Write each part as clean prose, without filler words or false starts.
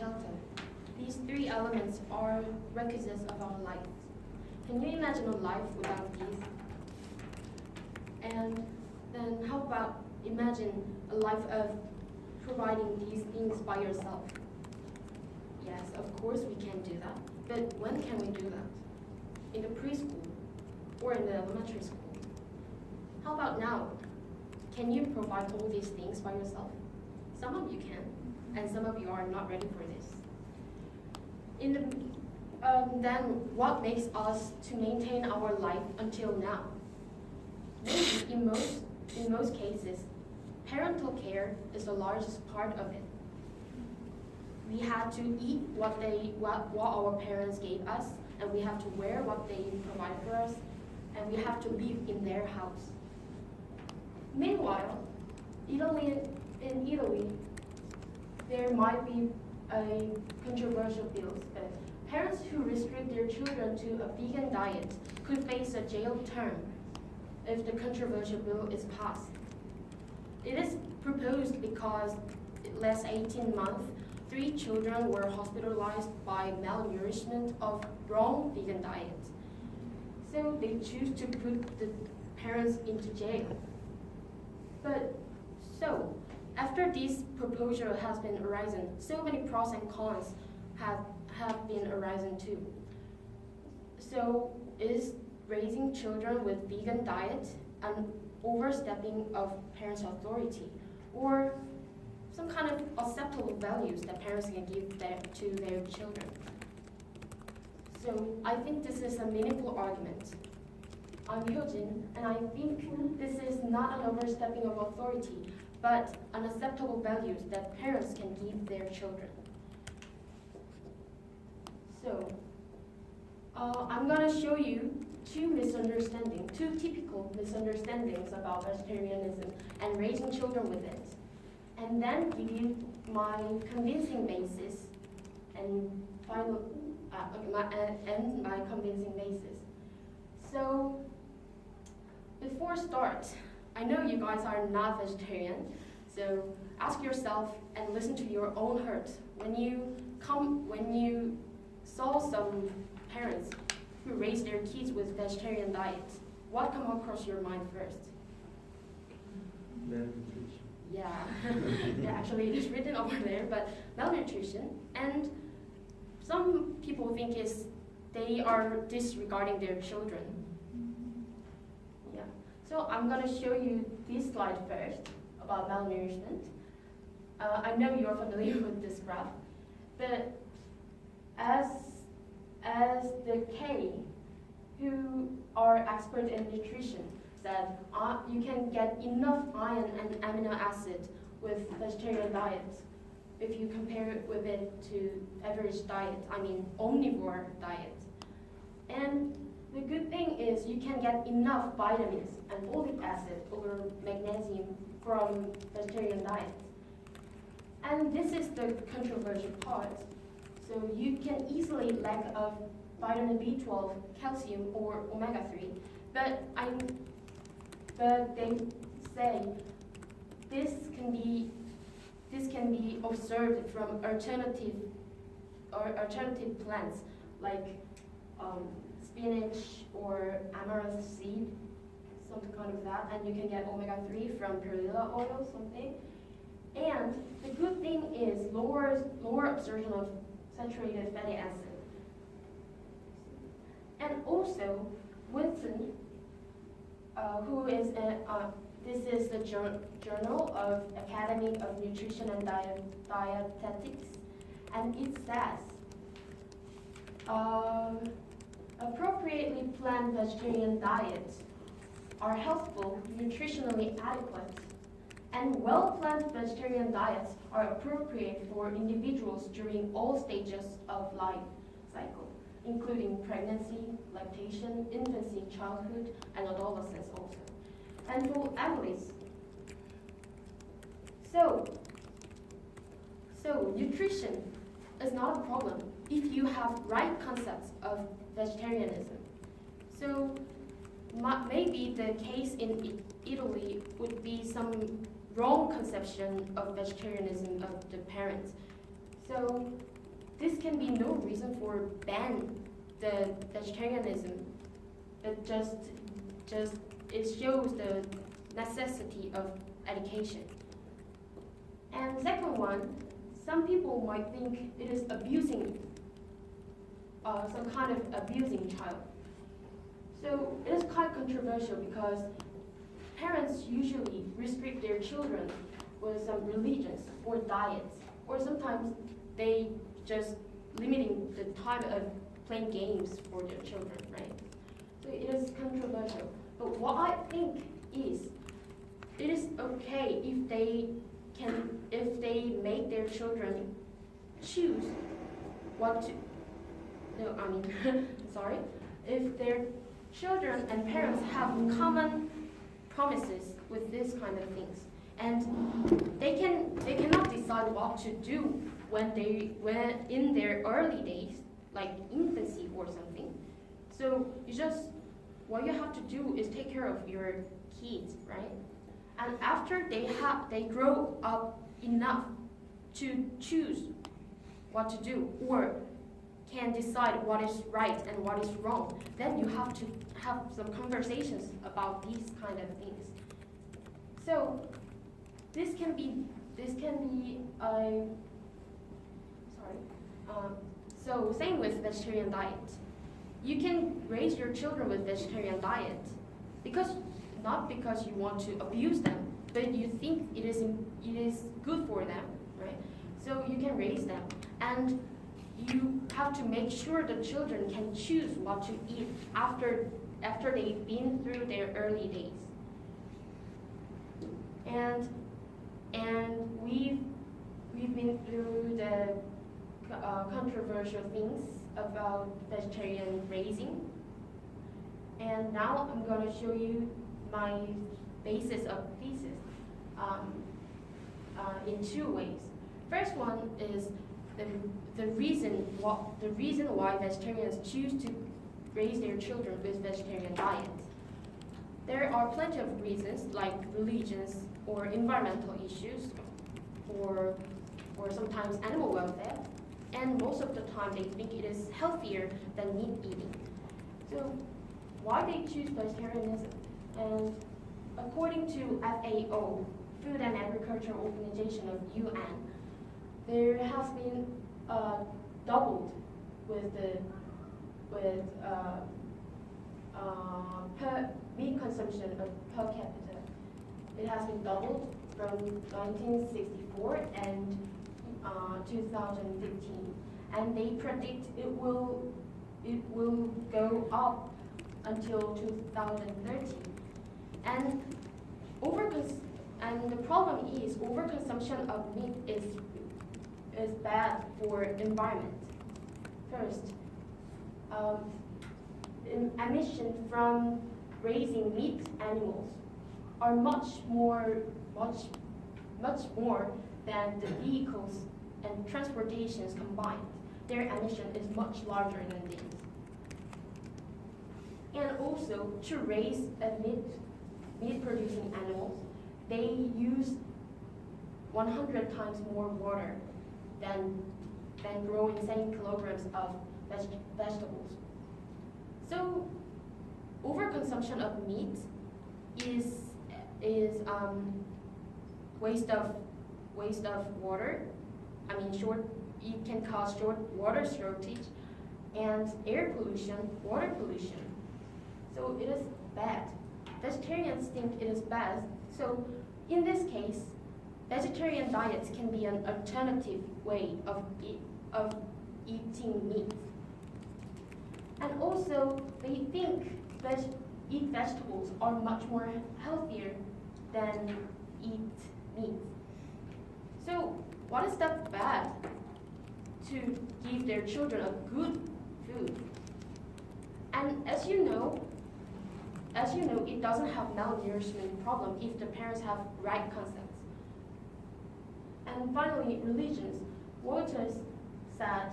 shelter. These three elements are requisites of our life. Can you imagine a life without these? And then how about imagine a life of providing these things by yourself? Yes, of course we can do that. But when can we do that? In the preschool or in the elementary school? How about now? Can you provide all these things by yourself? Some of you can, and some of you are not ready for this. Then what makes us to maintain our life until now? Maybe in most cases, parental care is the largest part of it. We had to eat what our parents gave us, and we have to wear what they provide for us, and we have to live in their house. Meanwhile, in Italy, there might be a controversial bill, but parents who restrict their children to a vegan diet could face a jail term if the controversial bill is passed. It is proposed because last 18 months, 3 children were hospitalized by malnourishment of wrong vegan diet. So they choose to put the parents into jail. But so, after this proposal has been arisen, so many pros and cons have been arisen too. So is raising children with vegan diet an overstepping of parents' authority, or some kind of acceptable values that parents can give to their children? So I think this is a meaningful argument. I'm Hyojin, and I think this is not an overstepping of authority, but unacceptable values that parents can give their children. So, I'm going to show you two typical misunderstandings about vegetarianism and raising children with it, and then give you my convincing basis and my convincing basis. So, before start, I know you guys are not vegetarian, so ask yourself and listen to your own heart. When you saw some parents who raise their kids with vegetarian diets, what come across your mind first? Malnutrition. Yeah, yeah, actually it is written over there, but malnutrition, and some people think they are disregarding their children. Yeah, so I'm going to show you this slide first about malnourishment. I know you're familiar with this graph, but as the K, who are expert in nutrition, said you can get enough iron and amino acid with vegetarian diets if you compare it with it to average diet, I mean omnivore diet. And the good thing is you can get enough vitamins and folic acid or magnesium from vegetarian diets. And this is the controversial part. So you can easily lack of vitamin B12, calcium, or omega-3, but they say this can be observed from alternative plants like spinach or amaranth seed, something kind of that, and you can get omega-3 from perilla oil, something. And the good thing is lower absorption of saturated fatty acid. And also, Winston, who is this is the Journal of Academy of Nutrition and Dietetics, and it says appropriately planned vegetarian diets are healthful, nutritionally adequate, and well-planned vegetarian diets are appropriate for individuals during all stages of life cycle, including pregnancy, lactation, infancy, childhood, and adolescence also, and for families. So nutrition is not a problem if you have right concepts of vegetarianism. So maybe the case in Italy would be some wrong conception of vegetarianism of the parents. So this can be no reason for ban the vegetarianism. It just it shows the necessity of education. And second one, some people might think it is abusing, some kind of abusing child. So it is quite controversial because parents usually restrict their children with some religions or diets, or sometimes they just limiting the time of playing games for their children, right? So it is controversial. But what I think is, it is okay if they make their children choose what to, no, I mean, sorry, if their children and parents have common promises with this kind of things, and they cannot decide what to do when in their early days, like infancy or something. So what you have to do is take care of your kids, right? And after they grow up enough to choose what to do or can decide what is right and what is wrong, then you have to have some conversations about these kind of things. So this can be so same with vegetarian diet. You can raise your children with vegetarian diet not because you want to abuse them, but you think it is good for them, right? So you can raise them, and you have to make sure the children can choose what to eat after they've been through their early days. And we've been through the controversial things about vegetarian raising, and now I'm going to show you my basis of thesis in two ways. First one is the reason why vegetarians choose to raise their children with vegetarian diet. There are plenty of reasons, like religions or environmental issues, or sometimes animal welfare, and most of the time they think it is healthier than meat eating. So why they choose vegetarianism? And according to FAO, Food and Agriculture Organization of UN, there has been doubled with per meat consumption per capita. It has been doubled from 1964 and 2015, and they predict it will go up until 2030. And the problem is overconsumption of meat is bad for environment. First, emission from raising meat animals are much more than the vehicles and transportations combined. Their emission is much larger than this. And also, to raise meat-producing animals, they use 100 times more water than growing same kilograms of vegetables. So, overconsumption of meat is waste of water. I mean, it can cause water shortage and air pollution, water pollution. So it is bad. Vegetarians think it is bad. So in this case, vegetarian diets can be an alternative way of eating meat. And also, they think eat vegetables are much more healthier than eat meat. So what is that bad to give their children a good food? And as you know, it doesn't have malnourishment problem if the parents have right concepts. And finally, religions. Waters said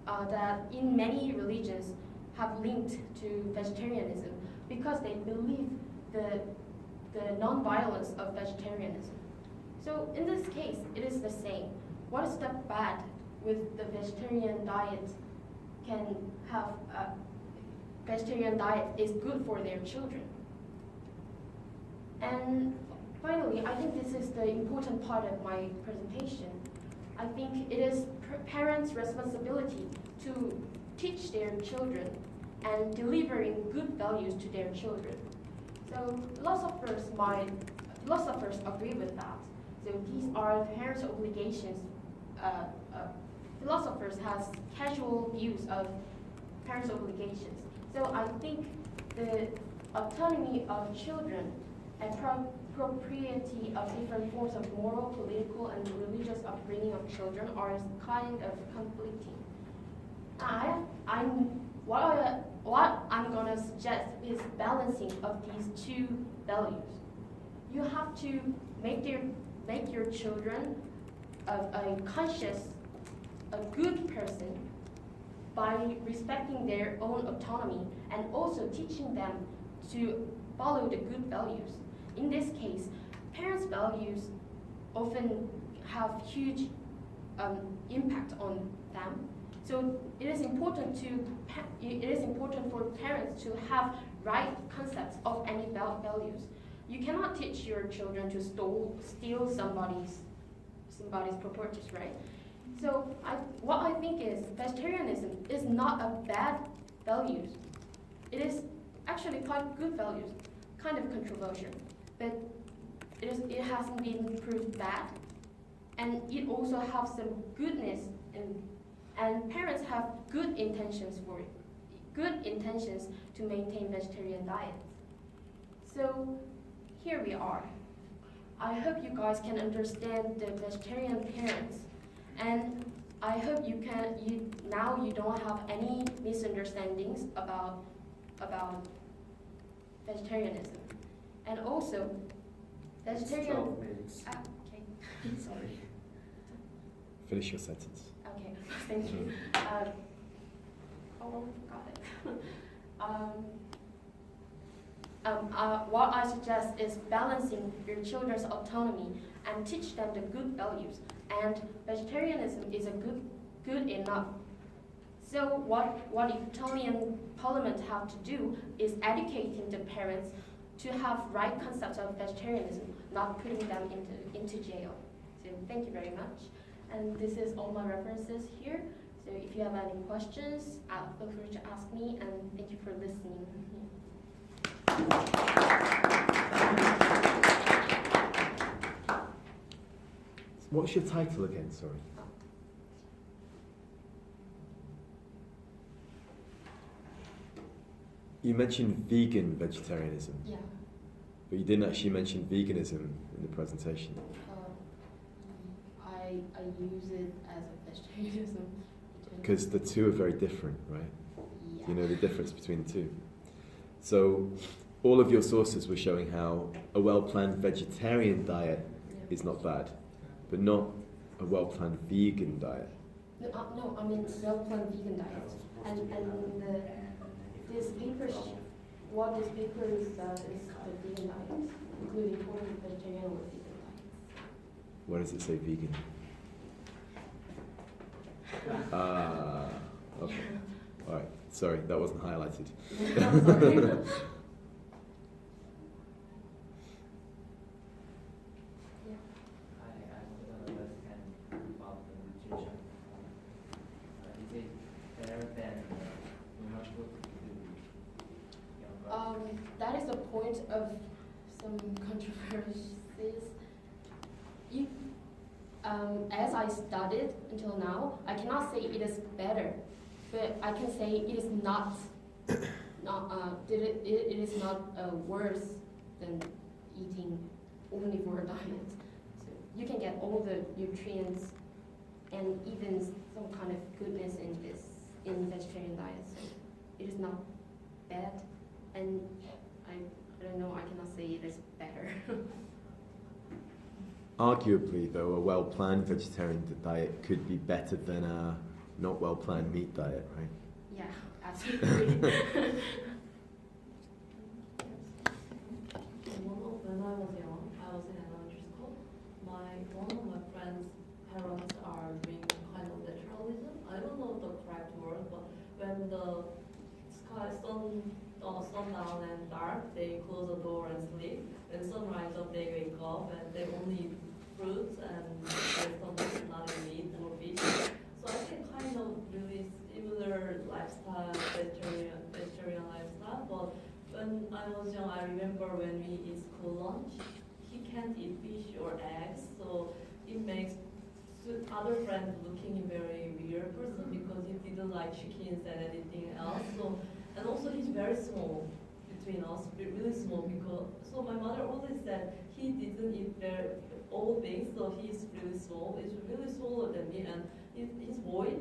that in many religions have linked to vegetarianism because they believe the non-violence of vegetarianism. So in this case, it is the same. what is the bad with the vegetarian diet can have vegetarian diet is good for their children. And finally, I think this is the important part of my presentation. I think it is parents' responsibility to teach their children and delivering good values to their children. So philosophers agree with that. So these are parents' obligations. Philosophers has casual views of parents' obligations. So I think the autonomy of children and propriety of different forms of moral, political, and religious upbringing of children are kind of conflicting. What I'm gonna suggest is balancing of these two values. You have to make your children a conscious, a good person by respecting their own autonomy and also teaching them to follow the good values. In this case, parents' values often have huge impact on them. So it is important for parents to have right concepts of any values. You cannot teach your children to steal somebody's properties, right? So what I think is vegetarianism is not a bad values. It is actually quite good values, kind of controversial, but it hasn't been proved bad, and it also has some goodness, and parents have good intentions to maintain vegetarian diets. So here we are. I hope you guys can understand the vegetarian parents, and I hope you don't have any misunderstandings about vegetarianism. And also, vegetarian. 12 minutes. Okay, sorry. Finish your sentence. Okay, thank you. Got it. What I suggest is balancing your children's autonomy and teach them the good values. And vegetarianism is good enough. So what Italian Parliament have to do is educating the parents to have right concepts of vegetarianism, not putting them into jail. So thank you very much. And this is all my references here. So if you have any questions, feel free to ask me, and thank you for listening. What's your title again, sorry? You mentioned vegan vegetarianism. Yeah. But you didn't actually mention veganism in the presentation. I use it as a vegetarianism. Because the two are very different, right? Yeah. You know the difference between the two. So all of your sources were showing how a well-planned vegetarian diet is not bad, but not a well-planned vegan diet. No, I mean well-planned vegan diet. And this paper, what this paper does is the vegan diet, including total vegetarian or vegan diet. Where does it say vegan? Okay. All right. Sorry, that wasn't highlighted. I'm sorry. That is the point of some controversies. As I studied until now, I cannot say it is better, but I can say it is not worse than eating only for a diet. So you can get all the nutrients and even some kind of goodness in vegetarian diet. So it is not bad, and I don't know. I cannot say it is better. Arguably, though, a well-planned vegetarian diet could be better than a not well-planned meat diet, right? Yeah, absolutely. When I was young, I was in elementary school. One of my friend's parents are I don't know the correct word, but when the sky sundown and dark, they close the door and sleep. When sunrise up, they wake up and they only eat fruits and vegetables, not meat or fish. So I think kind of really similar lifestyle, vegetarian lifestyle. But when I was young, I remember when we eat school lunch, he can't eat fish or eggs, so it makes other friends looking very weird person because he didn't like chickens and anything else. So and also he's very small between us, really small because so my mother always said he didn't eat very all things, so he's really small. He's really smaller than me, and he's boy.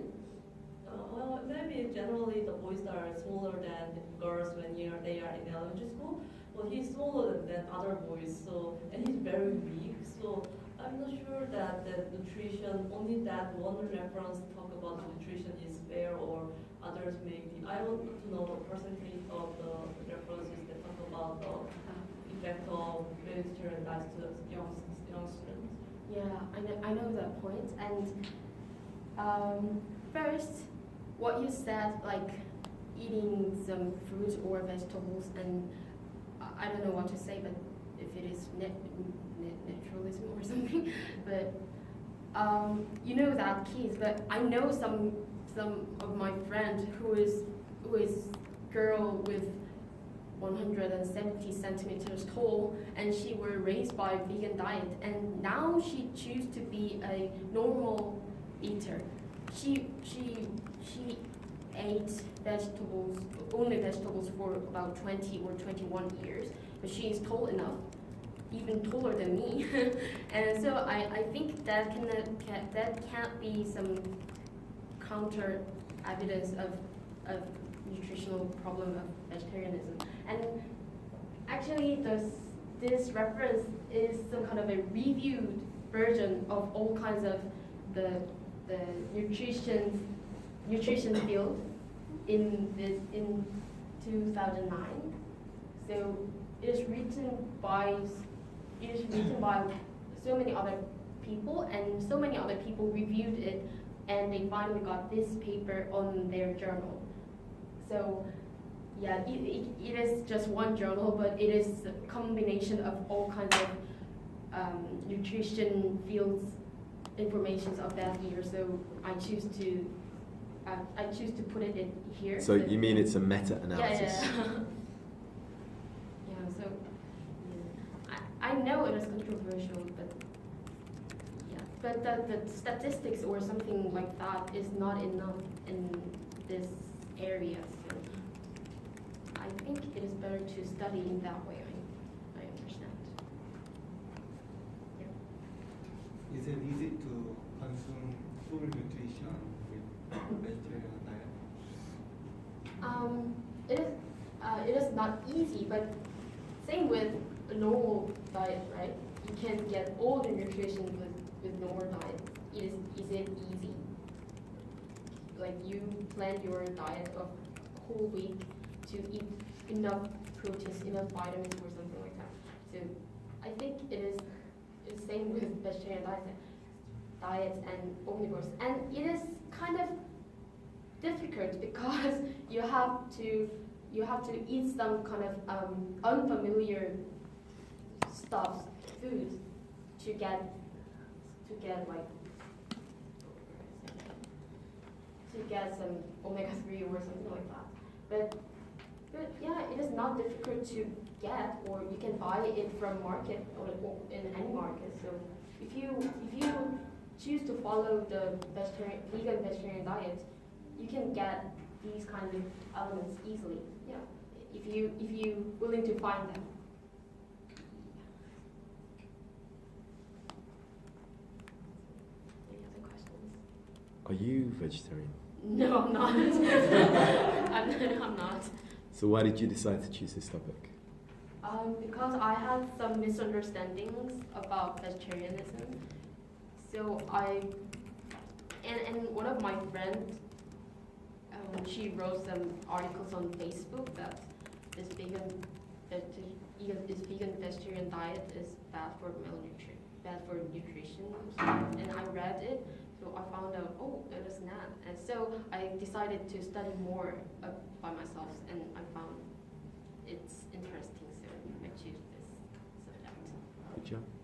Well, maybe generally the boys are smaller than girls when they are in elementary school, but he's smaller than other boys. So and he's very weak. So I'm not sure that nutrition, only that one reference talk about nutrition is fair or others maybe. I want to know the percentage of the references that talk about the effect of vegetarian diet to young students. Yeah, I know that point. And first, what you said, like eating some fruits or vegetables, and I don't know what to say, but if it is naturalism or something, but you know that kids. But I know some of my friends who is girl with 170 centimeters tall, and she were raised by a vegan diet, and now she choose to be a normal eater. She ate vegetables, only vegetables for about 20 or 21 years, but she is tall enough, even taller than me. And so I think that can't be some counter evidence of nutritional problem of vegetarianism. And actually this reference is some kind of a reviewed version of all kinds of the nutrition field in 2009. So it is written by so many other people, and so many other people reviewed it, and they finally got this paper on their journal. So yeah, it is just one journal, but it is a combination of all kinds of nutrition fields informations of that year. So I choose to put it in here. So you mean it's a meta-analysis? Yeah. Yeah. So yeah. I know it is controversial, but yeah. But the statistics or something like that is not enough in this area. So I think it is better to study in that way. I understand. Yeah. Is it easy to consume full nutrition with vegetarian diet? It is not easy, but same with a normal diet, right? You can get all the nutrition with normal diet. Is it easy? Like you plan your diet of a whole week to eat enough proteins, enough vitamins, or something like that. So I think it's same with vegetarian diets and omnivores, and it is kind of difficult because you have to eat some kind of unfamiliar foods to get some omega-3 or something like that. But yeah, it is not difficult to get, or you can buy it from market or in any market. So if you choose to follow the vegan vegetarian diet, you can get these kind of elements easily. Yeah, if you willing to find them. Any other questions? Are you vegetarian? No, I'm not. I'm not. So why did you decide to choose this topic? Because I had some misunderstandings about vegetarianism. So and one of my friends, she wrote some articles on Facebook that this vegan vegetarian diet is bad for nutrition. And I read it, So I found out, oh, it was not. And so I decided to study more by myself, and I found it's interesting, so I choose this subject. Good job.